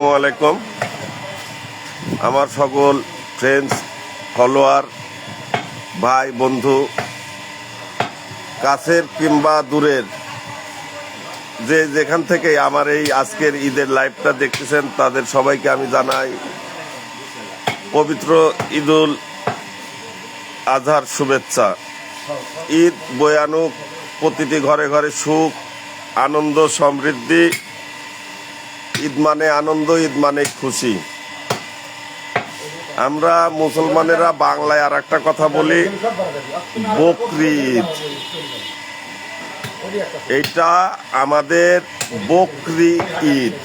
আসসালামু আলাইকুম। আমার সকল ফ্রেন্ডস, ফলোয়ার, ভাই বন্ধু, কাছের কিংবা দূরের, যে যেখান থেকে আমার এই আজকের ঈদের লাইভটা দেখতেছেন তাদের সবাইকে আমি জানাই পবিত্র ঈদুল আজহার শুভেচ্ছা। ঈদ বয়ানুক, প্রতিটি ঘরে ঘরে সুখ, আনন্দ, সমৃদ্ধি। ঈদ মানে আনন্দ, ঈদ মানে খুশি। আমরা মুসলমানেরা বাংলায় আর একটা কথা বলি, বকরি ঈদ। এটা আমাদের বকরি ঈদ।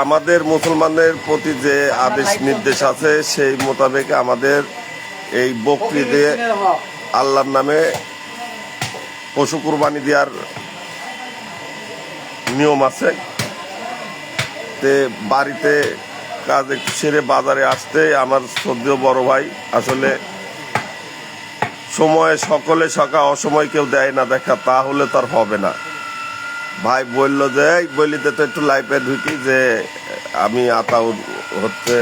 আমাদের মুসলমানদের প্রতি যে আদেশ নির্দেশ আছে সেই মোতাবেক আমাদের এই বকরি দিয়ে আল্লাহর নামে পশু কুরবানি দেওয়ার নিয়ম আছে। তে বাড়িতে কাজ একটু সেরে বাজারে আসতে আমার শ্রদ্ধেয় বড় ভাই, আসলে সময়ে সকলে সকা, অসময় কেউ দেয় না দেখা, তাহলে তার হবে না। ভাই বললো যে বলিতে তো একটু লাইফে ঢুকি, যে আমি আতাউর হচ্ছে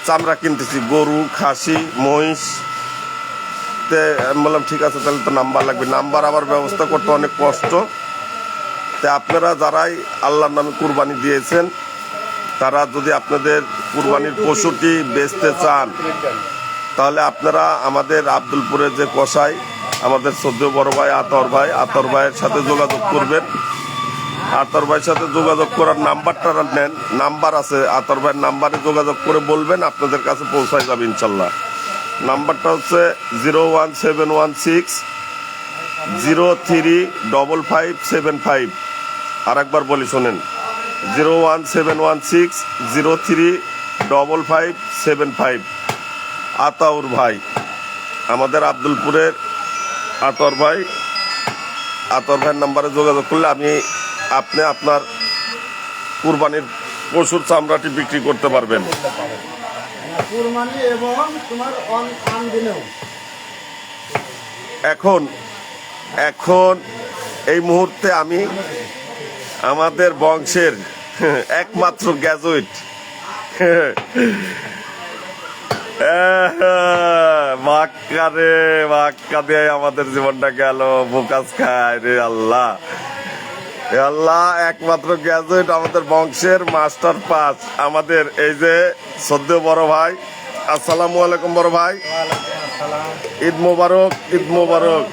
চামড়া কিনতেছি, গরু, খাসি, মহিষ। আমি বললাম ঠিক আছে, তাহলে তো নাম্বার লাগবে, নাম্বার আবার ব্যবস্থা করতে অনেক কষ্ট। তা আপনারা যারাই আল্লাহর নামে কুরবানি দিয়েছেন, তারা যদি আপনাদের কুরবানির পশুটি বেচতে চান, তাহলে আপনারা আমাদের আব্দুলপুরের যে কসাই, আমাদের শ্রদ্ধেয় বড় ভাই আতর ভাইয়ের সাথে যোগাযোগ করবেন। আতর ভাইয়ের সাথে যোগাযোগ করার নাম্বারটা নেন, নাম্বার আছে আতর ভাইয়ের নাম্বারে যোগাযোগ করে বলবেন, আপনাদের কাছে পৌঁছায় যাবে ইনশাল্লাহ। নাম্বারটা হচ্ছে 01716035575। আর একবার বলি শোনেন, 01716035575। আতাউর ভাই, আমাদের আব্দুলপুরের আতর ভাইয়ের নাম্বারে যোগাযোগ করলে আপনি আপনার কুরবানির পশুর চামড়াটি বিক্রি করতে পারবেন। এখন এই মুহূর্তে আমি আমাদের বংশের একমাত্র গ্যাজুয়েট মাক্কা দিয়ে আমাদের জীবনটা গেল, বোকাস খায় রে আল্লাহ। একমাত্র গ্যাজুয়েট আমাদের বংশের মাস্টার পাস, আমাদের এই যে শ্রদ্ধেয় বড় ভাই। আসসালামু আলাইকুম বড় ভাই, ঈদ মোবারক, ঈদ মোবারক।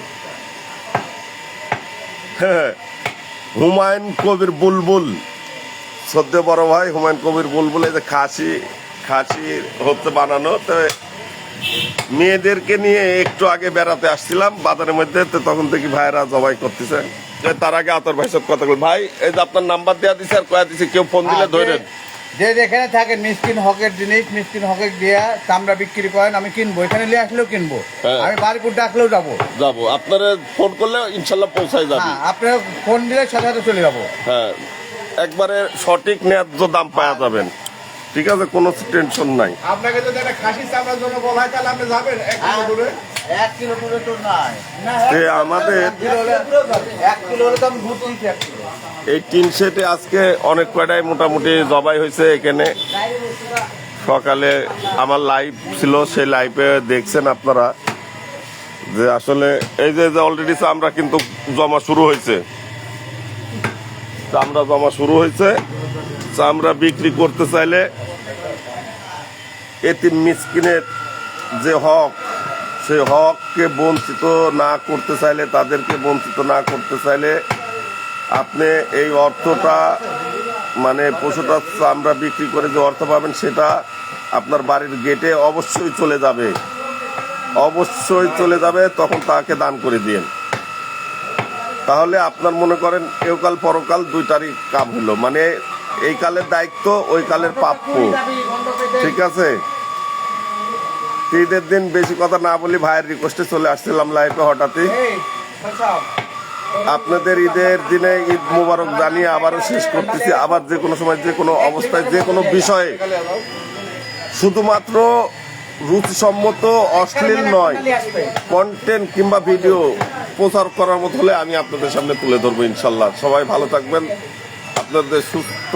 হুমায়ুন কবির বুলবুল, শ্রদ্ধেয় বড় ভাই হুমায়ুন কবির বুলবুল। এই যে খাসি হচ্ছে বানানো। তো মেয়েদেরকে নিয়ে একটু আগে বেড়াতে আসছিলাম বাজারের মধ্যে, তো তখন থেকে ভাইয়েরা জবাই করতেছে। তার আগে আতর ভাই সব কথা বল। ভাই এই যে আপনার নাম্বার দেওয়া দিচ্ছে আর কয়া দিচ্ছে, কেউ ফোন দিলে ধরেন। যে যেখানে থাকেন মিসকিন হকের জিনিস, মিসকিন হকের দিয়া চামড়া বিক্রি করেন, আমি কিনবো, এখানে নিয়ে আসলেও কিনবো, আমি বাড়িপুর ডাকলেও যাবো। আপনারা ফোন করলে ইনশাল্লাহ পৌঁছায় যাবে। আপনারা ফোন দিলে সাথে সাথে চলে যাবো। হ্যাঁ, একবারে সঠিক ন্যায্য দাম পাওয়া যাবেন। ঠিক আছে, কোনো টেনশন নাই। আপনাকে যদি একটা খাসি চামড়ার জন্য বলা হয় তাহলে আপনি যাবেন 1 কিলো দূরে। 1 কিলো দূরে তো নাই আমাদের 1 কিলো হলে তো আমি ঘুরতে দিচ্ছি 1 কিলো। এই টিন সেটে আজকে অনেক কয়টাই মোটামুটি জবাই হয়েছে। এখানে সকালে আমার লাইভ ছিল, সেই লাইভে দেখছেন আপনারা যে আসলে এই যে অলরেডি চামড়া কিন্তু জমা শুরু হয়েছে, চামড়া বিক্রি করতে চাইলে এতিম মিসকিনের যে হক, সেই হককে বঞ্চিত না করতে চাইলে, তাদেরকে বঞ্চিত না করতে চাইলে আপনি এই অর্থটা, মানে পশুটা চামড়া বিক্রি করে যে অর্থ পাবেন, সেটা আপনার বাড়ির গেটে অবশ্যই চলে যাবে। তখন তাকে দান করে দিন। তাহলে আপনার মনে করেন এহকাল পরকাল দুইটারই কাম হলো, মানে এই কালের দায়িত্ব, ওই কালের প্রাপ্য। ঠিক আছে, ঈদের দিন বেশি কথা না বলি, ভাইয়ের রিকোয়েস্টে চলে আসছিলাম লাইভে হঠাৎই। আপনাদের ঈদের দিনে ঈদ মোবারক জানিয়ে আবারও শেষ করতেছি। আবার যে কোনো সময়, যে কোনো অবস্থায়, যে কোনো বিষয়ে শুধুমাত্র রুচিসম্মত অশ্লীল নয় কন্টেন্ট কিংবা ভিডিও প্রচার করার মতো হলে আমি আপনাদের সামনে তুলে ধরবো ইনশাল্লাহ। সবাই ভালো থাকবেন, আপনাদের সুস্থ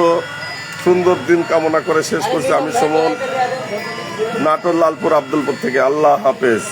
সুন্দর দিন কামনা করে শেষ করছি আমি সুমন, নাটোর লালপুর আব্দুলপুর থেকে। আল্লাহ হাফেজ।